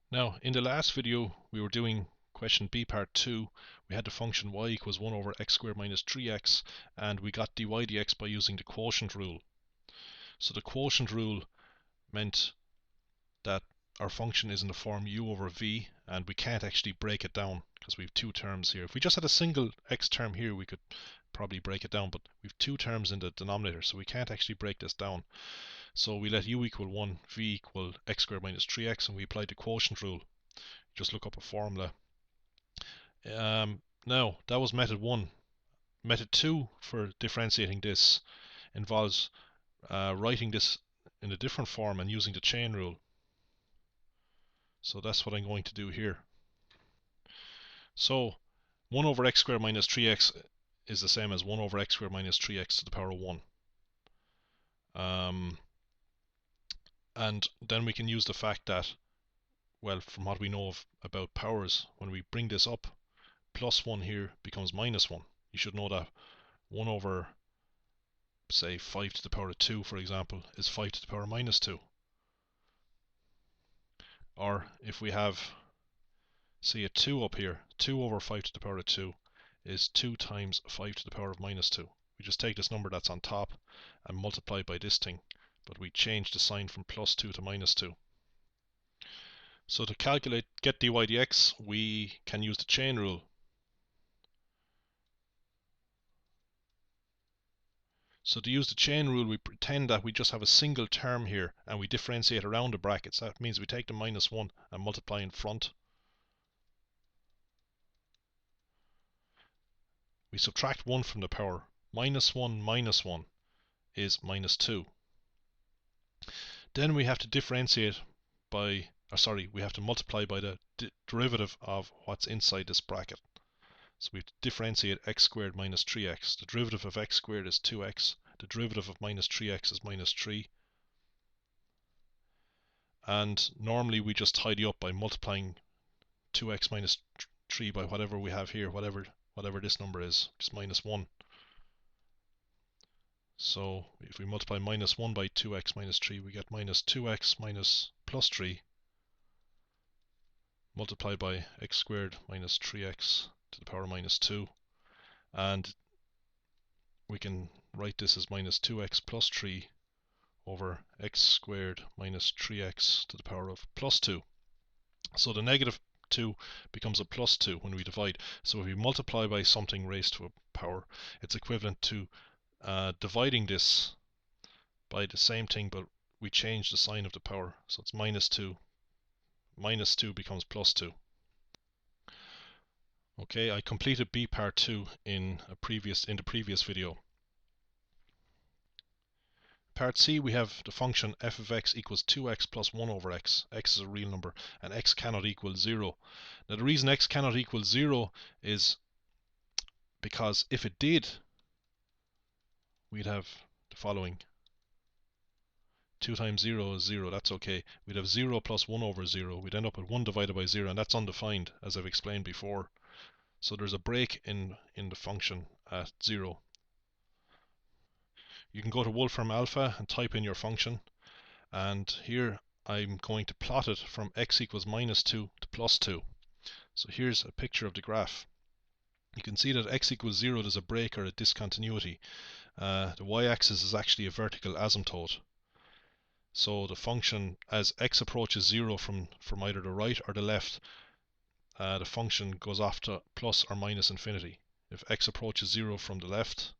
Now, in the last video, we were doing question B part 2. We had the function y equals 1 over x squared minus 3x, and we got dy dx by using the quotient rule. So the quotient rule meant that our function is in the form u over v, and we can't actually break it down because we have two terms here. If we just had a single x term here, we could probably break it down, but we have two terms in the denominator, so we can't actually break this down. So we let u equal 1, v equal x squared minus 3x, and we applied the quotient rule. Just look up a formula. Now, that was method 1. Method 2 for differentiating this involves writing this in a different form and using the chain rule. So that's what I'm going to do here. So 1 over x squared minus 3x is the same as 1 over x squared minus 3x to the power of 1. And then we can use the fact that, well, from what we know about powers, when we bring this up, plus 1 here becomes minus 1. You should know that 1 over, say, 5 to the power of 2, for example, is 5 to the power of minus 2. Or if we have, say, a 2 up here, 2 over 5 to the power of 2 is 2 times 5 to the power of minus 2. We just take this number that's on top and multiply by this thing, but we change the sign from plus 2 to minus 2. So to get dy dx, we can use the chain rule. So to use the chain rule, we pretend that we just have a single term here and we differentiate around the brackets. That means we take the minus 1 and multiply in front. We subtract 1 from the power. Minus 1 is minus 2. Then we have to differentiate by, we have to multiply by the derivative of what's inside this bracket. So we have to differentiate x squared minus 3x. The derivative of x squared is 2x. The derivative of minus 3x is minus 3. And normally we just tidy up by multiplying 2x minus 3 by whatever we have here, whatever this number is, which is minus 1. So if we multiply minus 1 by 2x minus 3, we get minus 2x minus plus 3 multiplied by x squared minus 3x to the power of minus 2. And we can write this as minus 2x plus 3 over x squared minus 3x to the power of plus 2. So the negative 2 becomes a plus 2 when we divide. So if we multiply by something raised to a power, it's equivalent to dividing this by the same thing, but we change the sign of the power. So it's minus 2. Minus 2 becomes plus 2. Okay, I completed B part 2 in the previous video. Part C, we have the function f of x equals 2x plus 1 over x. X is a real number, and x cannot equal 0. Now the reason x cannot equal 0 is because if it did, we'd have the following. 2 times 0 is 0, that's okay. We'd have 0 plus 1 over 0. We'd end up with 1 divided by 0, and that's undefined, as I've explained before. So there's a break in the function at 0. You can go to Wolfram Alpha and type in your function, and here I'm going to plot it from x equals minus 2 to plus 2. So here's a picture of the graph. You can see that x equals 0, there's a break or a discontinuity. The y-axis is actually a vertical asymptote. So the function, as x approaches 0 from either the right or the left, the function goes off to plus or minus infinity. If x approaches 0 from the left,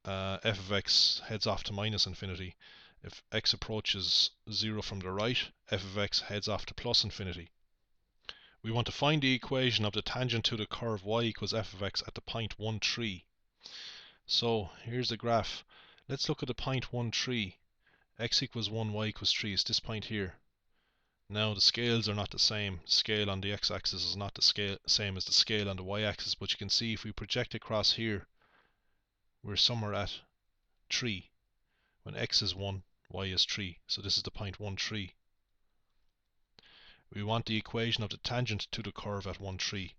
f of x heads off to minus infinity. If x approaches 0 from the right, f of x heads off to plus infinity. We want to find the equation of the tangent to the curve y equals f of x at the point 1, 3. So here's the graph. Let's look at the point 1, 3. X equals 1, y equals 3 is this point here. Now the scales are not the same. The scale on the x-axis is not the same as the scale on the y-axis, but you can see if we project across here, we're somewhere at 3. When x is 1, y is 3. So this is the point 1, 3. We want the equation of the tangent to the curve at 1, 3.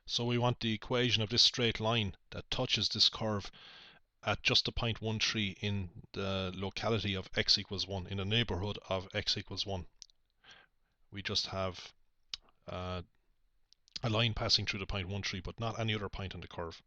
So we want the equation of this straight line that touches this curve at just the point 1, 3 in the locality of x equals 1, in the neighborhood of x equals 1. we just have a line passing through the point 1, 3, but not any other point on the curve.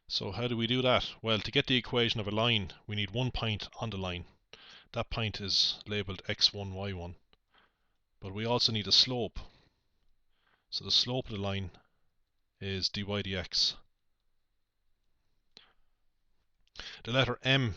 So how do we do that? Well, to get the equation of a line, we need one point on the line. That point is labelled x1, y1. But we also need a slope. So the slope of the line is dy dx. The letter m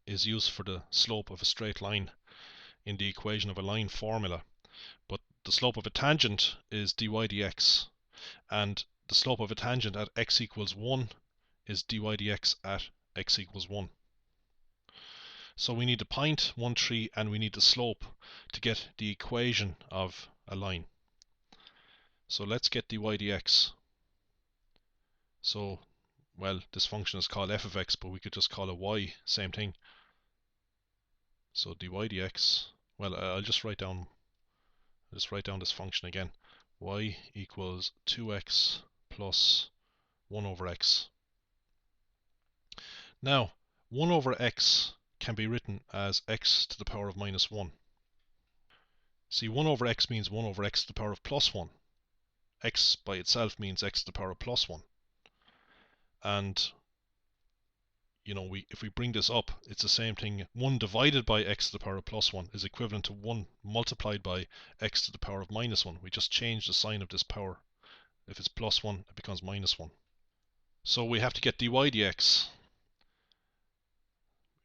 is used for the slope of a straight line in the equation of a line formula. But the slope of a tangent is dy dx. And the slope of a tangent at x equals 1 is dy dx at x equals 1. So we need the point 1, 3, and we need the slope to get the equation of a line. So let's get dy dx. So, well, this function is called f of x, but we could just call it y, same thing. So dy dx, well, I'll just write down this function again. Y equals 2x plus 1 over x. Now, 1 over x can be written as x to the power of minus 1. See, 1 over x means 1 over x to the power of plus 1. X by itself means x to the power of plus 1. And, you know, if we bring this up, it's the same thing. 1 divided by x to the power of plus 1 is equivalent to 1 multiplied by x to the power of minus 1. We just change the sign of this power. If it's plus 1, it becomes minus 1. So we have to get dy dx.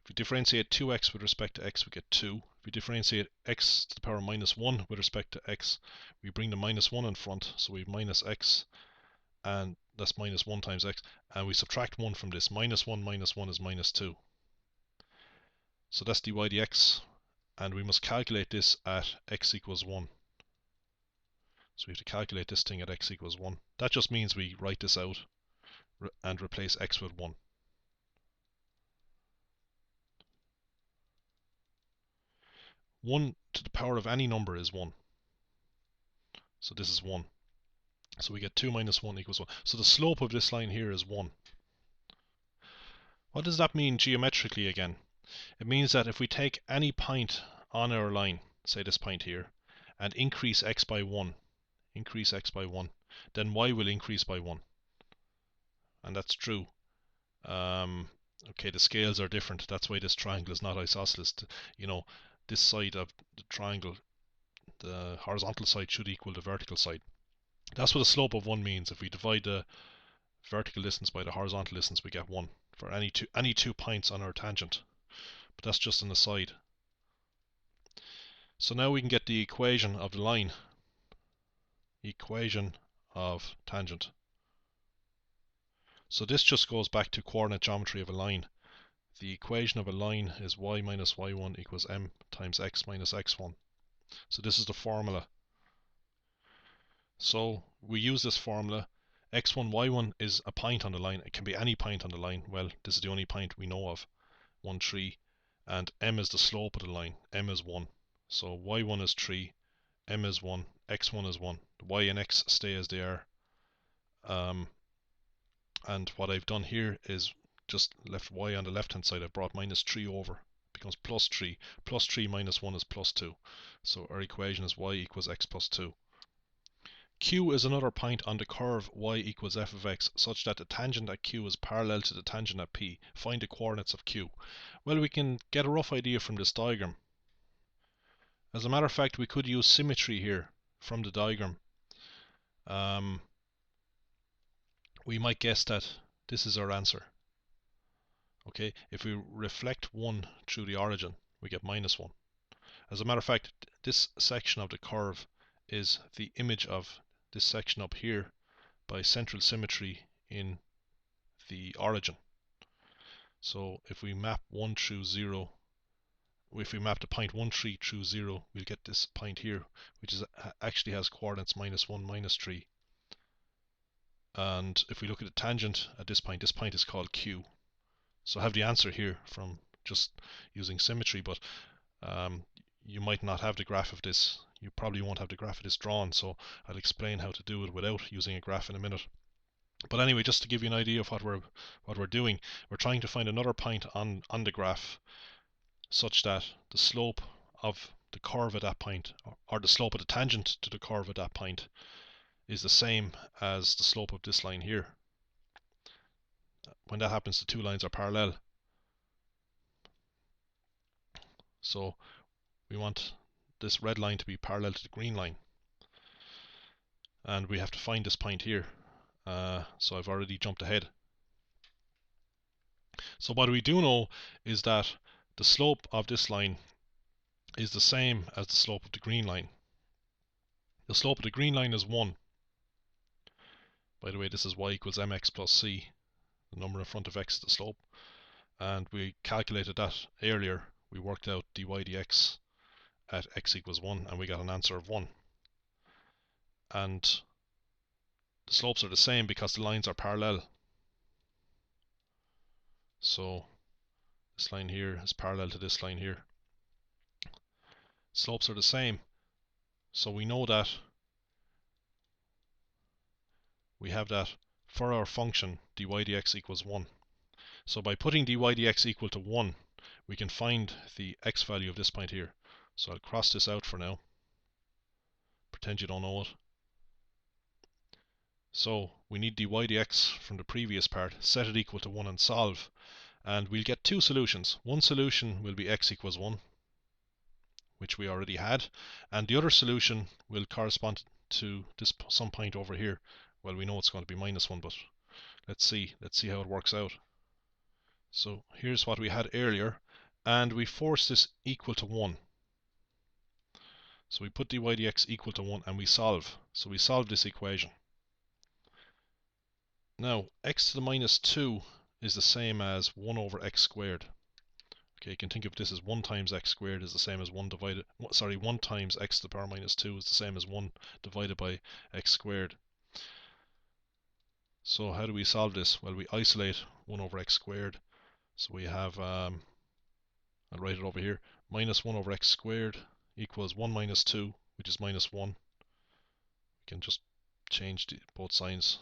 If we differentiate 2x with respect to x, we get 2. If we differentiate x to the power of minus 1 with respect to x, we bring the minus 1 in front, so we have minus x, and that's minus 1 times x, and we subtract 1 from this. Minus 1 is minus 2. So that's dy dx, and we must calculate this at x equals 1. So we have to calculate this thing at x equals 1. That just means we write this out and replace x with 1. 1 to the power of any number is 1. So this is 1. So we get 2 minus 1 equals 1. So the slope of this line here is 1. What does that mean geometrically again? It means that if we take any point on our line, say this point here, and increase x by 1, then y will increase by 1. And that's true. Okay, the scales are different. That's why this triangle is not isosceles. You know, this side of the triangle, the horizontal side should equal the vertical side. That's what the slope of 1 means. If we divide the vertical distance by the horizontal distance, we get 1 for any two points on our tangent. But that's just an aside. So now we can get the equation of the line. Equation of tangent. So this just goes back to coordinate geometry of a line. The equation of a line is y minus y1 equals m times x minus x1. So this is the formula. So we use this formula. x1, y1 is a point on the line. It can be any point on the line. Well, this is the only point we know of. 1, 3. And m is the slope of the line. M is 1. So y1 is 3. M is 1. x1 is 1. Y and x stay as they are. And what I've done here is just left y on the left hand side. I've brought minus 3 over. It becomes plus 3. Plus 3 minus 1 is plus 2. So our equation is y equals x plus 2. Q is another point on the curve y equals f of x such that the tangent at Q is parallel to the tangent at P. Find the coordinates of Q. Well, we can get a rough idea from this diagram. As a matter of fact, we could use symmetry here from the diagram. We might guess that this is our answer. Okay, if we reflect 1 through the origin, we get minus 1. As a matter of fact, this section of the curve is the image of this section up here by central symmetry in the origin. So if we map 1 through 0, if we map the point 1, 3 through 0, we'll get this point here, which actually has coordinates minus 1, minus 3. And if we look at the tangent at this point is called Q. So I have the answer here from just using symmetry, but you might not have the graph of this. You probably won't have the graph of this drawn, so I'll explain how to do it without using a graph in a minute. But anyway, just to give you an idea of what we're doing, we're trying to find another point on the graph such that the slope of the curve at that point, or the slope of the tangent to the curve at that point, is the same as the slope of this line here. When that happens, the two lines are parallel. So we want this red line to be parallel to the green line. And we have to find this point here. So I've already jumped ahead. So what we do know is that the slope of this line is the same as the slope of the green line. The slope of the green line is 1. By the way, this is y equals mx plus c. The number in front of x is the slope. And we calculated that earlier. We worked out dy dx at x equals 1, and we got an answer of 1. And the slopes are the same because the lines are parallel. So this line here is parallel to this line here. Slopes are the same. So we know that we have that for our function dy dx equals 1. So by putting dy dx equal to 1, we can find the x value of this point here. So I'll cross this out for now. Pretend you don't know it. So we need dy dx from the previous part, set it equal to 1 and solve. And we'll get two solutions. One solution will be x equals 1, which we already had. And the other solution will correspond to this some point over here. Well, we know it's going to be minus 1, but let's see how it works out. So here's what we had earlier, and we force this equal to 1. So we put dy dx equal to 1 and we solve. So we solve this equation. Now, x to the minus 2 is the same as 1 over x squared. Okay, you can think of this as 1 times x squared is the same as 1 times x to the power minus 2 is the same as 1 divided by x squared. So how do we solve this? Well, we isolate 1 over x squared. So we have, I'll write it over here, minus 1 over x squared equals 1 minus 2, which is minus 1. We can just change both signs.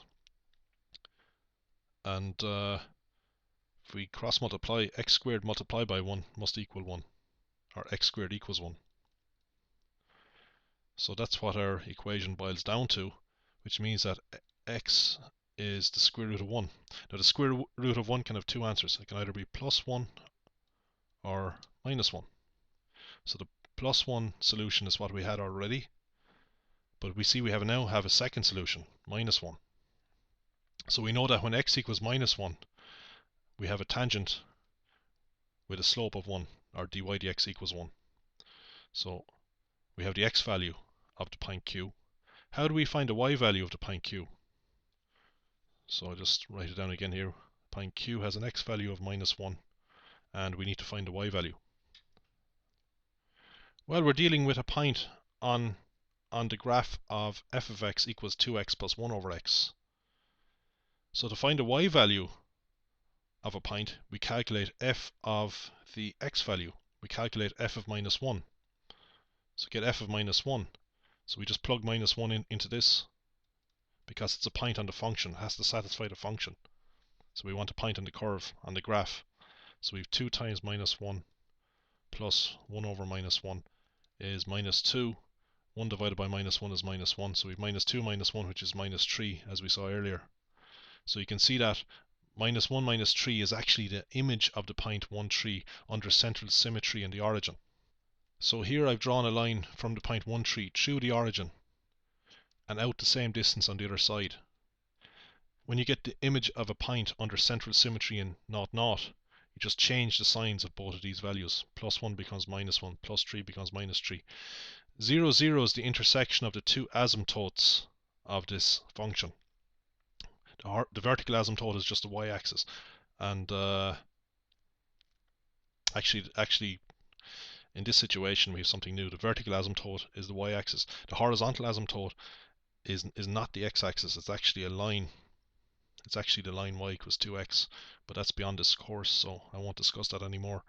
And if we cross multiply, x squared multiplied by 1 must equal 1, or x squared equals 1. So that's what our equation boils down to, which means that x is the square root of 1. Now the square root of 1 can have two answers. It can either be plus 1 or minus 1. So the plus 1 solution is what we had already, but we see we now have a second solution, minus 1. So we know that when x equals minus 1, we have a tangent with a slope of 1, or dy dx equals 1. So we have the x value of the point Q. How do we find the y value of the point Q? So I'll just write it down again here. Point Q has an x value of minus 1, and we need to find the y value. Well, we're dealing with a point on the graph of f of x equals 2x plus 1 over x. So to find the y value of a point, we calculate f of the x value. We calculate f of minus 1. So get f of minus 1. So we just plug minus 1 into this, because it's a point on the function. It has to satisfy the function. So we want a point on the curve, on the graph. So we have 2 times minus 1 plus 1 over minus 1 is minus 2. 1 divided by minus 1 is minus 1. So we have minus 2 minus 1, which is minus 3, as we saw earlier. So you can see that minus 1 minus 3 is actually the image of the point 1, 3 under central symmetry in the origin. So here I've drawn a line from the point 1, 3 through the origin and out the same distance on the other side. When you get the image of a point under central symmetry in 0, 0, you just change the signs of both of these values. Plus 1 becomes minus 1, plus 3 becomes minus 3. 0, 0 is the intersection of the two asymptotes of this function. The vertical asymptote is just the y-axis, and actually in this situation we have something new. The vertical asymptote is the y-axis. The horizontal asymptote is not the x-axis. It's actually a line. It's actually the line y equals 2x, but that's beyond this course, so I won't discuss that anymore.